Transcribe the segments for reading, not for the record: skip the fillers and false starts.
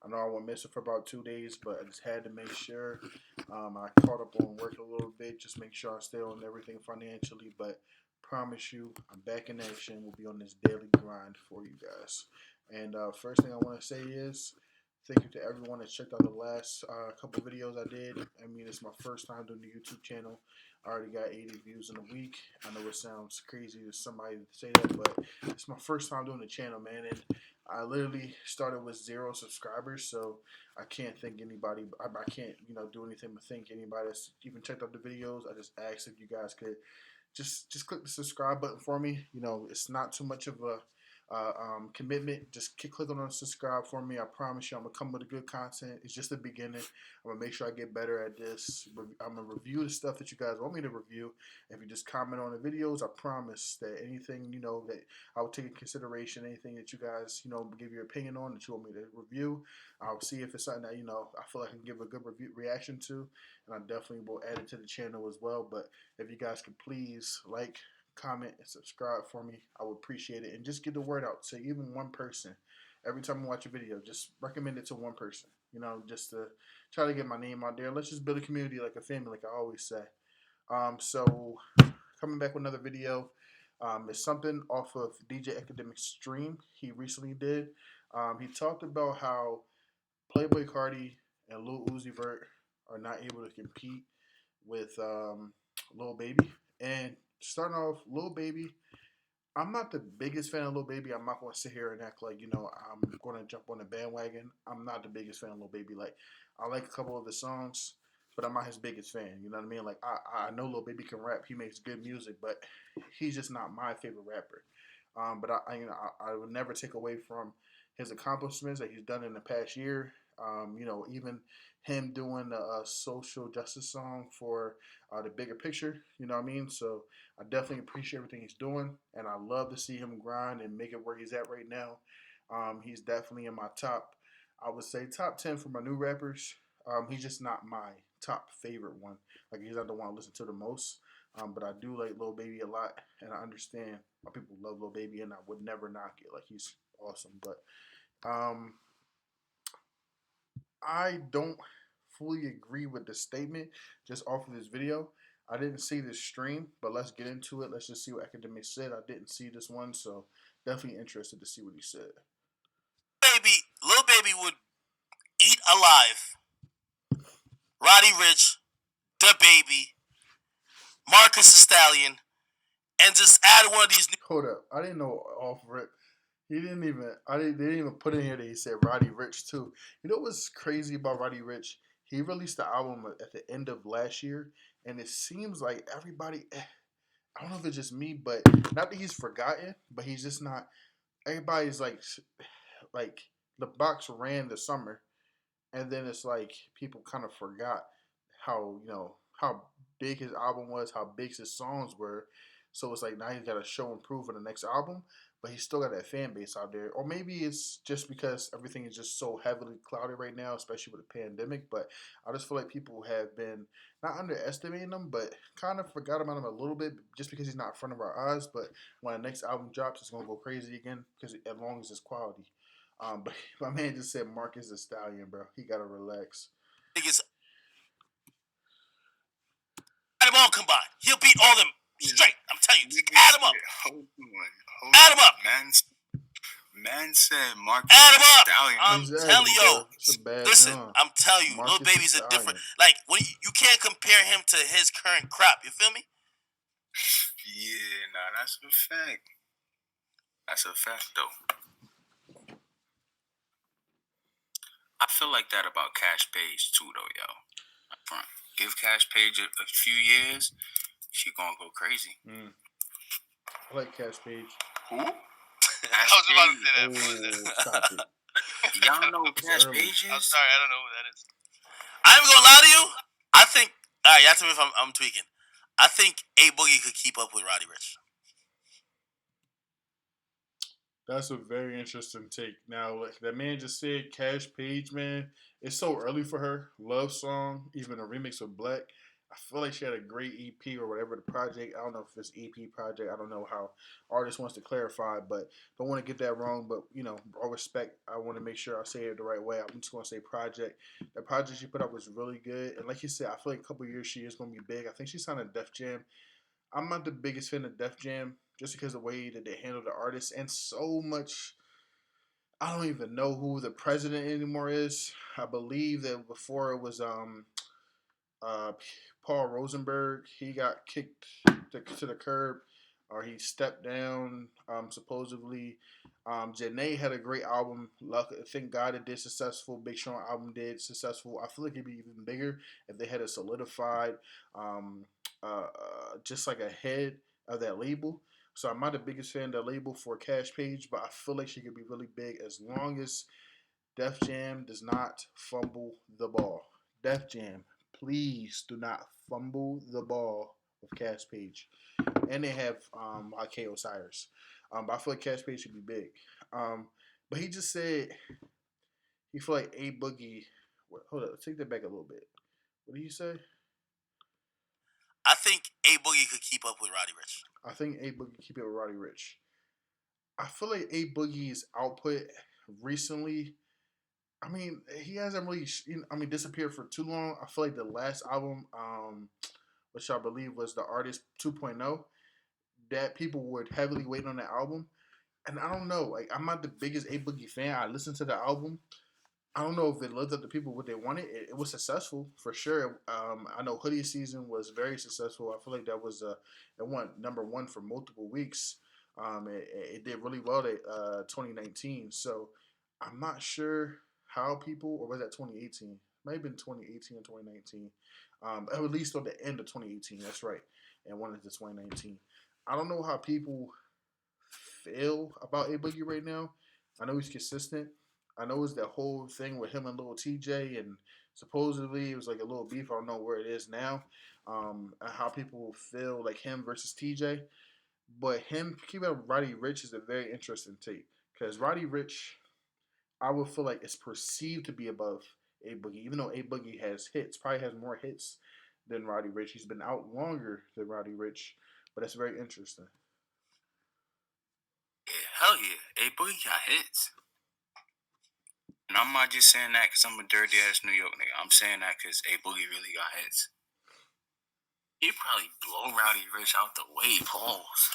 I know I went missing for about 2 days, but I just had to make sure I caught up on work a little bit, just make sure I stay on everything financially. But promise you, I'm back in action. We'll be on this daily grind for you guys. And first thing I want to say is thank you to everyone that checked out the last couple videos I did. I mean, it's my first time doing the YouTube channel. I already got 80 views in a week. I know it sounds crazy to somebody to say that, but it's my first time doing the channel, man. And I literally started with 0 subscribers, so I can't thank anybody. I can't, do anything but thank anybody that's even checked out the videos. I just asked if you guys could just click the subscribe button for me. It's not too much of a commitment. Just click on subscribe for me. I promise you, I'm gonna come with a good content. It's just the beginning. I'm gonna make sure I get better at this. I'm gonna review the stuff that you guys want me to review. If you just comment on the videos, I promise that anything that I will take in consideration. Anything that you guys give your opinion on that you want me to review, I'll see if it's something that I feel like I can give a good reaction to, and I definitely will add it to the channel as well. But if you guys could please like, comment, and subscribe for me, I would appreciate it. And just get the word out to even one person. Every time I watch a video, just recommend it to one person, just to try to get my name out there. Let's just build a community like a family, like I always say. So coming back with another video. It's something off of DJ Akademiks stream he recently did. He talked about how Playboy Cardi and Lil Uzi Vert are not able to compete with Lil Baby. And starting off, Lil Baby, I'm not the biggest fan of Lil Baby. I'm not going to sit here and act like, I'm going to jump on the bandwagon. I'm not the biggest fan of Lil Baby. Like, I like a couple of the songs, but I'm not his biggest fan. You know what I mean? Like, I know Lil Baby can rap. He makes good music, but he's just not my favorite rapper. But I would never take away from his accomplishments that he's done in the past year. Even him doing a social justice song for the bigger picture. You know what I mean? So I definitely appreciate everything he's doing, and I love to see him grind and make it where he's at right now. He's definitely in my top. I would say top 10 for my new rappers. He's just not my top favorite one. Like, he's not the one I listen to the most. But I do like Lil Baby a lot, and I understand why people love Lil Baby, and I would never knock it. Like, he's awesome. But I don't fully agree with the statement just off of this video. I didn't see this stream, but let's get into it. Let's just see what Akademiks said. I didn't see this one, so definitely interested to see what he said. Lil Baby would eat alive Roddy Rich, the Baby, Marcus the Stallion, and just add one of these new. Hold up, I didn't know off rip. He didn't even. They didn't even put in here that he said Roddy Rich too. You know what's crazy about Roddy Rich? He released the album at the end of last year, and it seems like everybody. I don't know if it's just me, but not that he's forgotten, but he's just not. Everybody's like the box ran the summer, and then it's like people kind of forgot how how big his album was, how big his songs were. So it's like now he's got to show and prove for the next album, but he's still got that fan base out there. Or maybe it's just because everything is just so heavily clouded right now, especially with the pandemic. But I just feel like people have been not underestimating him, but kind of forgot about him a little bit just because he's not in front of our eyes. But when the next album drops, it's gonna go crazy again because as long as it's quality. But my man just said Marcus the Stallion, bro. He gotta relax. Add them all combined. He'll beat all them straight. I'm telling you. Add them up. Add them up. Man said Marcus Add them up. Stallion. I'm telling you. Listen, jump. I'm telling you. Lil Baby's a different. Like, when you can't compare him to his current crop. You feel me? Yeah, nah, that's a fact. That's a fact, though. I feel like that about Cash Page, too, though, yo. Give Cash Page a few years, she gonna go crazy. I like Cash Page. Who? I was about to say that. Who is that? Stop it. Y'all know who Cash Page is? I'm sorry, I don't know who that is. I'm gonna lie to you. I think. Alright, you have to me if I'm tweaking. I think A Boogie could keep up with Roddy Rich. That's a very interesting take. Now, like that man just said, Cash Page, man, it's so early for her. Love song, even a remix of Black. feel like she had a great EP or whatever the project. I don't know if it's EP project. I don't know how artist wants to clarify, but don't want to get that wrong. But all respect, I want to make sure I say it the right way. I'm just going to say project. The project she put out was really good, and like you said, I feel like a couple years she is going to be big. I think she signed a Def Jam. I'm not the biggest fan of Def Jam just because of the way that they handle the artists and so much. I don't even know who the president anymore is. I believe that before it was uh, Paul Rosenberg. He got kicked to the curb, or he stepped down. Supposedly, Janae had a great album. Luck, thank God it did successful. Big Sean album did successful. I feel like it'd be even bigger if they had a solidified, um, just like a head of that label. So I'm not the biggest fan of the label for Cash Page, but I feel like she could be really big as long as Def Jam does not fumble the ball. Def Jam, please do not fumble the ball with Cash Page. And they have IK Osiris. But I feel like Cash Page should be big. But he just said he feel like A Boogie. Hold up, take that back a little bit. What did you say? I think A Boogie could keep up with Roddy Rich. I think A Boogie keep it with Roddy Rich. I feel like A Boogie's output recently. I mean, he hasn't really, disappeared for too long. I feel like the last album, which I believe was the Artist 2.0, that people were heavily waiting on the album. And I don't know, like I'm not the biggest A Boogie fan. I listened to the album. I don't know if it lived up to people what they wanted. It was successful for sure. I know Hoodie Season was very successful. I feel like that was it went number one for multiple weeks. It did really well at 2019. So I'm not sure how people, or was that 2018? Might have been 2018 or 2019. At least on the end of 2018. That's right, and one into 2019. I don't know how people feel about A Boogie right now. I know he's consistent. I know it's that whole thing with him and Little TJ, and supposedly it was like a little beef. I don't know where it is now. And how people feel like him versus TJ, but him keeping up Roddy Rich is a very interesting take because Roddy Rich, I would feel like it's perceived to be above A Boogie, even though A Boogie has hits, probably has more hits than Roddy Rich. He's been out longer than Roddy Rich, but that's very interesting. Yeah, hell yeah. A Boogie got hits. And I'm not just saying that because I'm a dirty ass New York nigga. I'm saying that because A Boogie really got hits. He probably blow Rowdy Rich out the way, pause.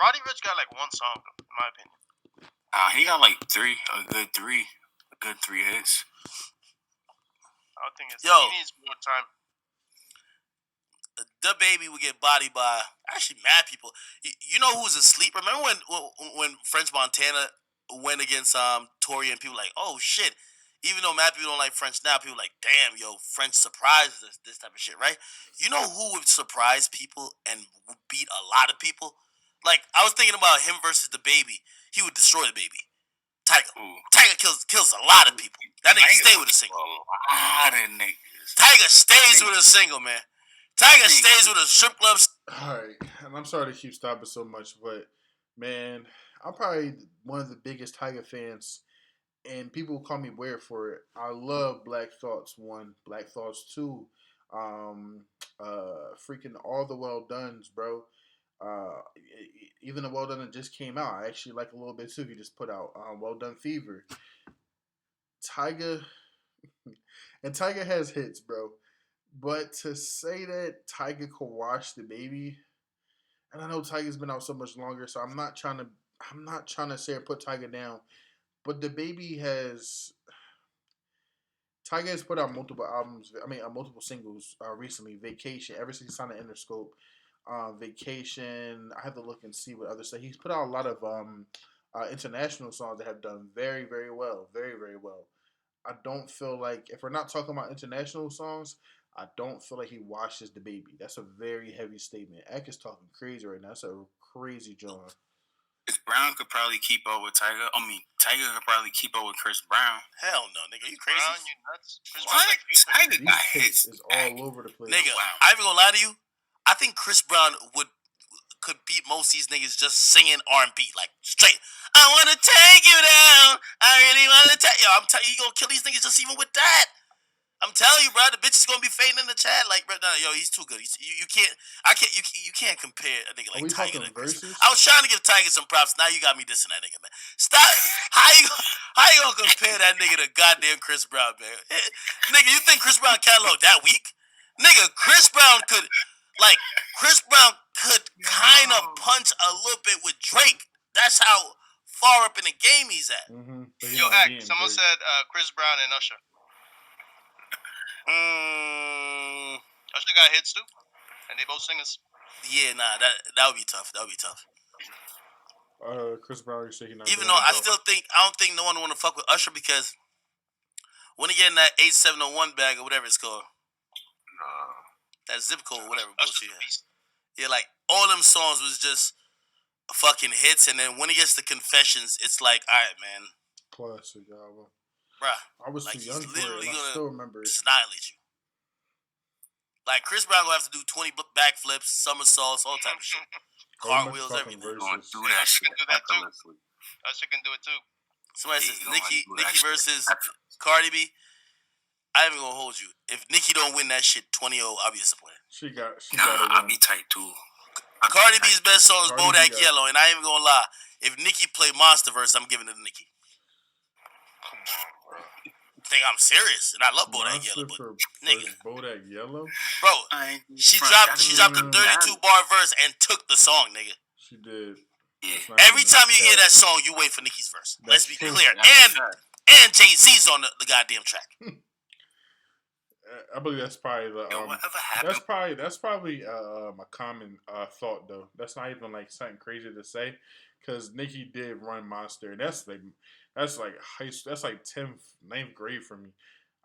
Roddy Rich got like one song, though, in my opinion. He got like a good three hits. I don't think it's. Yo. He needs more time. The baby would get bodied by actually mad people. You know who's asleep? Remember when French Montana went against Tory and people like, oh shit. Even though mad people don't like French now, people like, damn, yo, French surprised this type of shit, right? You know who would surprise people and beat a lot of people? Like I was thinking about him versus the baby. He would destroy the baby. Tiger. Ooh. Tiger kills a lot of people. That nigga stay with a single. A lot of niggas. Tiger stays with a single, man. Tiger stays with a strip club. All right, and I'm sorry to keep stopping so much, but man, I'm probably one of the biggest Tiger fans, and people call me weird for it. I love Black Thoughts 1, Black Thoughts 2, freaking all the Well Dones, bro. Even the Well Done that just came out, I actually like a little bit too. He just put out Well Done Fever. Tiger, and Tiger has hits, bro. But to say that Tiger could wash the baby, and I know Tiger's been out so much longer, so I'm not trying to say or put Tiger down. But the baby has Tiger has put out multiple albums. I mean, multiple singles recently. Vacation, ever since he signed the Interscope. Vacation. I have to look and see what other stuff. He's put out a lot of international songs that have done very, very well. Very, very well. I don't feel like, if we're not talking about international songs, I don't feel like he washes the baby. That's a very heavy statement. Ek is talking crazy right now. That's a crazy John. Chris Brown could probably keep up with Tiger. I mean, Tiger could probably keep up with Chris Brown. Hell no, nigga. You crazy? Brown, you nuts? Chris What? Brown's like Tiger These got hits hits. is all over the place. Nigga, Wow. I ain't gonna lie to you. I think Chris Brown could beat most of these niggas just singing R&B, like straight. I wanna take you down. I really wanna take you. I'm telling you, he gonna kill these niggas just even with that. I'm telling you, bro, the bitch is gonna be fading in the chat. Like, bro, no, yo, he's too good. You can't, you can't compare a nigga Are like we Tiger talking to Chris. verses? I was trying to give Tiger some props. Now you got me dissing that nigga, man. Stop. How you gonna compare that nigga to goddamn Chris Brown, man? Nigga, you think Chris Brown catalog that weak? Nigga, Chris Brown could kind of punch a little bit with Drake. That's how far up in the game he's at. But Yo, Act, someone said Chris Brown and Usher. Usher got hits too, and they both singers. Yeah, nah, that would be tough. That would be tough. Chris Brown, you say he not Even doing though it, I don't think no one want to fuck with Usher because when he get in that 8701 bag or whatever it's called, that zip code, whatever bullshit. Yeah, like all them songs was just fucking hits, and then when he gets to Confessions, it's like, all right, man, classic album. bruh, I was like too young he's for it. literally And I gonna still remember it. annihilate you. Like Chris Brown gonna have to do 20 backflips, somersaults, all type of shit, cartwheels, everything. Going do that shit effortlessly. Usher can do it too. Somebody says Nicki versus Cardi B. I ain't even gonna hold you. If Nicki don't win that shit 20-0, I'll be disappointed. She got I'll be tight too. Cardi B's best song is Bodak Yellow, and I ain't even gonna lie. If Nicki play Monsterverse, I'm giving it to Nicki. Come on, bro. Think I'm serious, and I love Bodak Yellow, but nigga, Bodak Yellow, bro, she dropped a 32 bar verse and took the song, nigga. She did. Yeah. Every time you hear that song, you wait for Nicki's verse. Let's be clear, and Jay-Z's on the goddamn track. I believe that's probably the. Whatever happened? That's probably a common thought though. That's not even like something crazy to say, because Nicki did run Monster, and that's like high school. That's like 10th, 9th grade for me.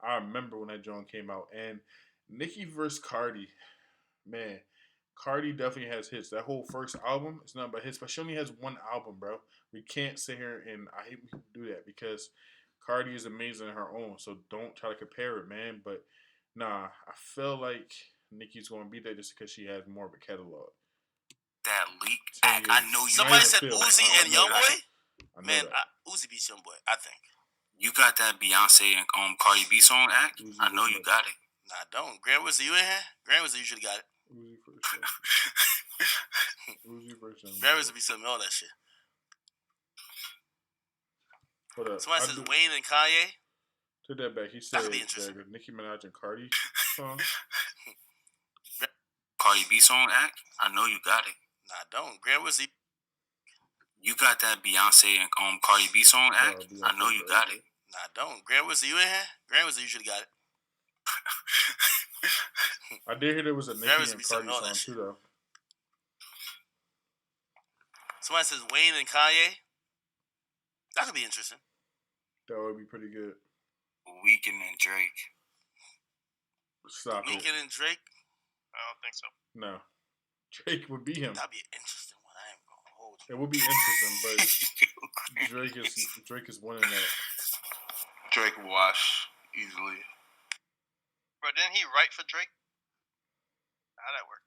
I remember when that joint came out, and Nicki versus Cardi, man. Cardi definitely has hits. That whole first album, it's not about hits, but she only has one album, bro. We can't sit here and I hate when people do that because Cardi is amazing in her own. So don't try to compare it, man. But nah, I feel like Nicki's going to be there just because she has more of a catalog. That leak. I know you. Somebody said Uzi and Youngboy. Man, Uzi beats Youngboy. I think you got that Beyonce and Cardi B song act. Uzi I know you got it. Nah, don't. Grand Wizard, you in here? Grand Wizard usually got it. Uzi first. Uzi first. Grand Wizard be something all that shit. Hold up. Somebody says Wayne and Kanye. Take that back. He said That'd be interesting. Nicki Minaj and Cardi song. Cardi B song act. I know you got it. Nah, don't. Grand Wizard. You got that Beyonce and Cardi B song act. I know you got it. Nah, don't. Grand Wizard, you in here? Grand Wizard usually got it. I did hear there was a Nicki and Cardi song too, though. Somebody says Wayne and Kanye. That could be interesting. That would be pretty good. Weeknd and Drake. Stop Weeknd and Drake? I don't think so. No. Drake would be him. That'd be an interesting one. I ain't gonna hold you. It would be interesting, but Drake is winning that. Drake wash easily. Bro, didn't he write for Drake? How'd that work?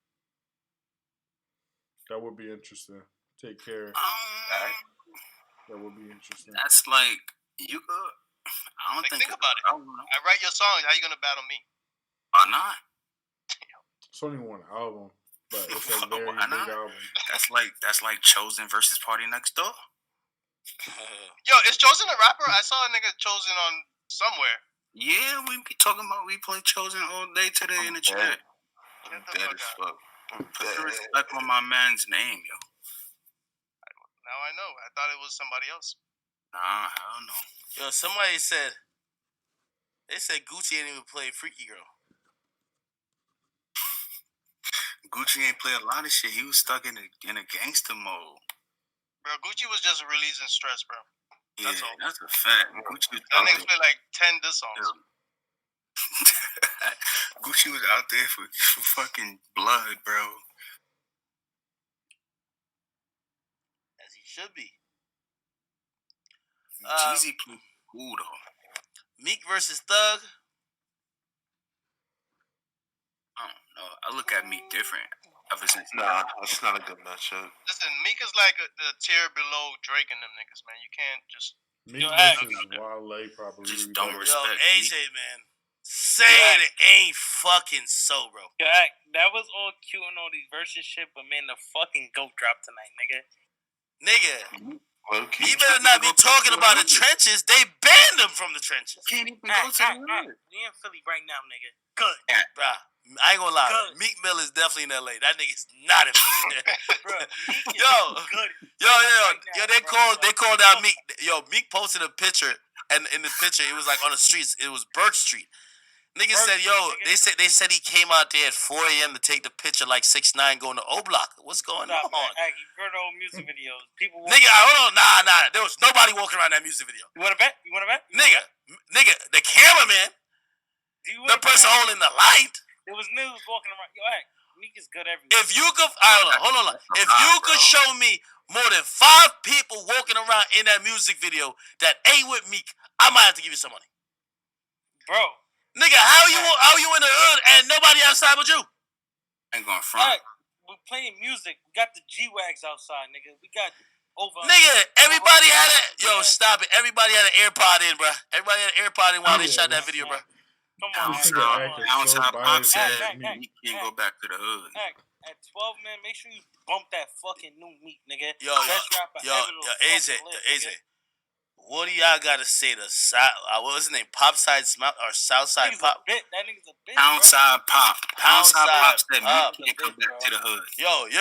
That would be interesting. Take care. That would be interesting. That's like you could. I don't think about it. I write your songs. How you gonna battle me? Why not? It's only one album, but it's a very big album. That's like Chosen versus Party Next Door. Yo, is Chosen a rapper? I saw a nigga Chosen on somewhere. Yeah, we be talking about we play Chosen all day today in the chat. I'm dead as fuck. Put the respect on my man's name, yo. Now I know. I thought it was somebody else. Nah, I don't know. Yo, somebody said Gucci ain't even play Freaky Girl. Gucci ain't play a lot of shit. He was stuck in a gangster mode. Bro, Gucci was just releasing stress, bro. That's all. That's a fact. Gucci was that nigga played like 10 diss songs. Gucci was out there for fucking blood, bro. As he should be. Jeezy played cool though. Meek versus Thug. I don't know. I look at Meek different. Ever since it's not a good matchup. Listen, Meek is like the tier below Drake and them niggas, man. You can't just. Meek versus Wale probably. Just don't Yo, respect AJ, Meek. man. saying it ain't fucking so, bro. That was all cute and all these verses shit, but man, the fucking goat dropped tonight, nigga. Nigga, Low-key. he better not be talking about the trenches. They banned him from the trenches. Can't even go to the hood. We in Philly right now, nigga. Good. Yeah. Bruh, I ain't gonna lie. Good. Meek Mill is definitely in LA. That nigga's not in Philly. Bro, Meek is Yo. good. Yo, they called out Meek. Yo, Meek posted a picture, and in the picture, it was like on the streets. It was Burke Street. Niggas said, yo, they said he came out there at 4 a.m. to take the picture like 6ix9ine going to O Block. What's going on? You heard old music videos. People Nigga, hold on. Nah. There was nobody walking around that music video. You wanna bet? Nigga, the cameraman, the person holding the light. There was news walking around. Yo, Meek is good everywhere. If you could, hold on. If you could show me more than 5 people walking around in that music video that ain't with Meek, I might have to give you some money. Bro. Nigga, how you in the hood and nobody outside but you? Ain't going front. We're playing music. We got the G-Wags outside, nigga. We got over. Nigga, everybody had a... Yo, stop it. Everybody had an AirPod in, bro. Everybody had an AirPod in while they shot that video, bro. Come on, Outside Pop said Meek can't go back to the hood. At 12, man, make sure you bump that fucking new Meek, nigga. Yo, AJ. What do y'all got to say to what was his name? Popside Smile or Southside Pop? That nigga's a bitch. Poundside Pop. Poundside Pop said Meek can't come back to the hood. Yo.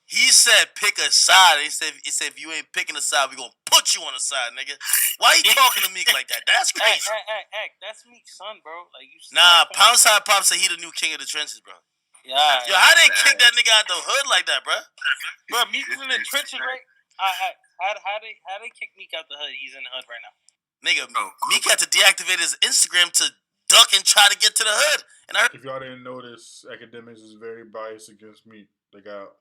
He said pick a side. He said if you ain't picking a side, we gonna put you on the side, nigga. Why you talking to Meek like that? That's crazy. That's Meek's son, bro. Like you. Nah, Poundside Pop said he the new king of the trenches, bro. Yeah. Yo, how they kick that nigga out the hood like that, bro? Bro, Meek is in the trenches, right? How they kick Meek out the hood? He's in the hood right now. Nigga, Meek had to deactivate his Instagram to duck and try to get to the hood. And if y'all didn't notice, Akademiks is very biased against Meek. They got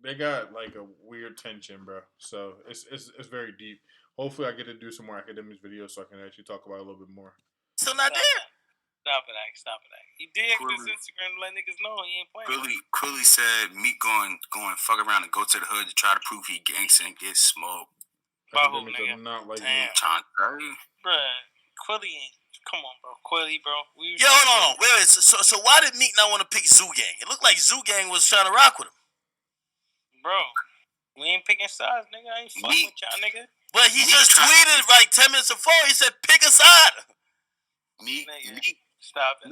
They got like a weird tension, bro. So it's very deep. Hopefully, I get to do some more Akademiks videos so I can actually talk about it a little bit more. Still not there. Stop it. He did his Instagram to let niggas know he ain't playing. Quilly said Meek going fuck around and go to the hood to try to prove he gangster and get smoked. Akademiks are not like Damn. Bruh, Quilly ain't. Come on, bro. Quilly, bro. Yo, hold on. Wait. So why did Meek not want to pick Zoo Gang? It looked like Zoo Gang was trying to rock with him. Bro, we ain't picking sides, nigga. I ain't fucking with y'all, nigga. But he just tweeted like 10 minutes before. He said, pick a side. Meek, stop it.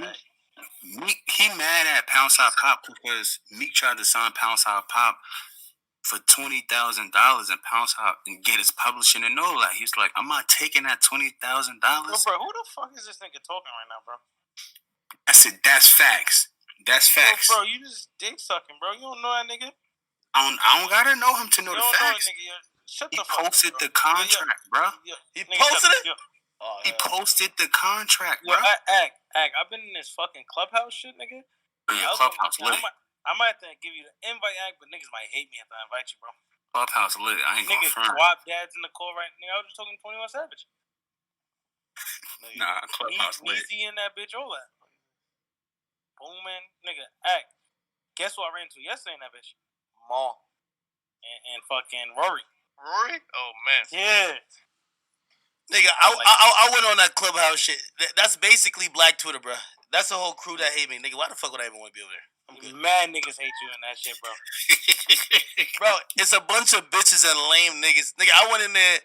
Meek, he mad at Poundside Pop because Meek tried to sign Poundside Pop for $20,000 and Poundside and get his publishing and all that. He's like, I'm not taking that $20,000. Bro, who the fuck is this nigga talking right now, bro? I said, that's facts. That's facts. Bro, you just dick sucking, bro. You don't know that nigga? I don't gotta know him to know the facts. Shut he the fuck posted up, the contract, bro. He posted it? He posted the contract, bro. Act. I've been in this fucking clubhouse shit, nigga. Yeah, clubhouse lit. I might have to give you the invite, Act, but niggas might hate me if I invite you, bro. Clubhouse lit. I ain't niggas gonna front. swap dads in the call right now. I was just talking to 21 Savage. Nah, clubhouse lit. Easy in that bitch, all that. Booming, nigga. Act. Guess what I ran into yesterday in that bitch? Maul. And fucking Rory. Rory? Oh, man. Yeah. Nigga, I went on that clubhouse shit. That's basically Black Twitter, bro. That's the whole crew that hate me. Nigga, why the fuck would I even want to be over there? I'm good. Mad niggas hate you in that shit, bro. Bro, it's a bunch of bitches and lame niggas. Nigga, I went in there,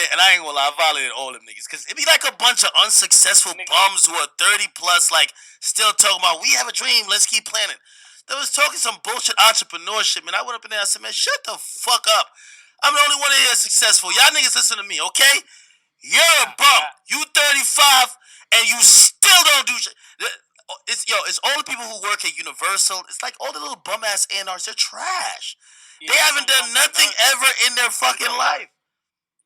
and I ain't gonna lie, I violated all them niggas. Because it'd be like a bunch of unsuccessful bums who are 30 plus, like, still talking about, we have a dream, let's keep planning. They was talking some bullshit entrepreneurship, man. I went up in there, I said, man, shut the fuck up. I'm the only one in here successful. Y'all niggas listen to me, okay? You're a bum. You 35, and you still don't do shit. It's all the people who work at Universal. It's like all the little bum ass A&Rs. They're trash. Yeah, they haven't done nothing ever in their fucking life.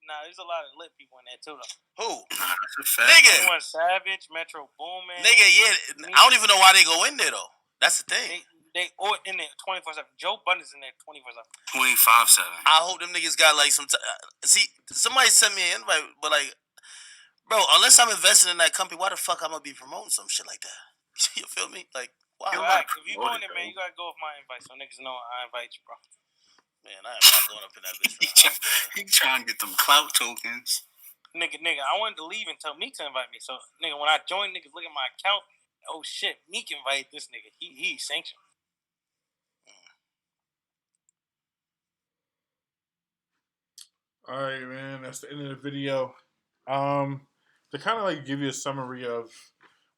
Nah, there's a lot of lit people in there too, though. Who? Nah, that's a fact. Nigga. 21 Savage, Metro Boomin. Nigga, yeah. I don't even know why they go in there though. That's the thing. They all in there 24/7. Joe Budden's in there 24/7. 25/7. I hope them niggas got like some. See, somebody sent me an invite, but like, bro, unless I'm investing in that company, why the fuck I'm gonna be promoting some shit like that? You feel me? Like, wow. Right. If you go in there, man, you gotta go with my invite, so niggas know I invite you, bro. Man, I am not going up in that bitch. He trying to get them clout tokens. nigga, I wanted to leave and tell Meek to invite me. So, nigga, when I joined, niggas look at my account. Oh shit, Meek invited this nigga. He sanctioned. All right, man. That's the end of the video. To kind of like give you a summary of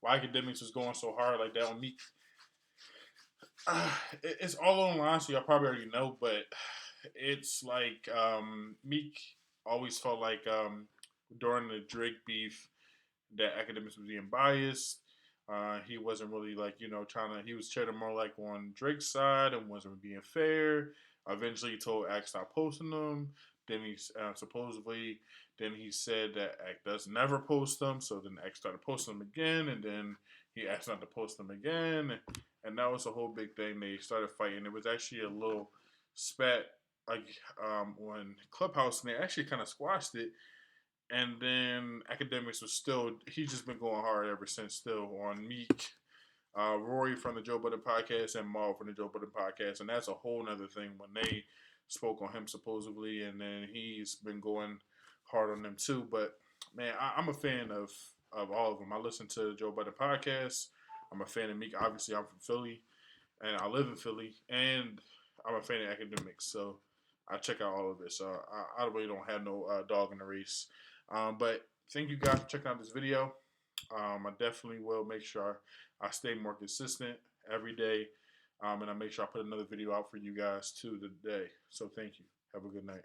why Akademiks was going so hard like that on Meek. It's all online, so y'all probably already know, but it's like Meek always felt like during the Drake beef that Akademiks was being biased. He wasn't really like trying to. He was treading more like on Drake's side and wasn't being fair. Eventually, he told Ak stop posting them. Then he supposedly then he said that Ak does never post them. So then Ak started posting them again, and then he asked not to post them again, and that was a whole big thing. They started fighting. It was actually a little spat like on Clubhouse, and they actually kind of squashed it. And then Akademiks was still, he's just been going hard ever since, still on Meek, Rory from the Joe Budden podcast, and Maul from the Joe Budden podcast. And that's a whole nother thing when they spoke on him supposedly, and then he's been going hard on them too. But man, I'm a fan of all of them. I listen to the Joe Budden podcast. I'm a fan of Meek. Obviously, I'm from Philly, and I live in Philly, and I'm a fan of Akademiks. So I check out all of it. So I really don't have no dog in the race. But thank you guys for checking out this video. I definitely will make sure I stay more consistent every day. And I make sure I put another video out for you guys too today. So thank you. Have a good night.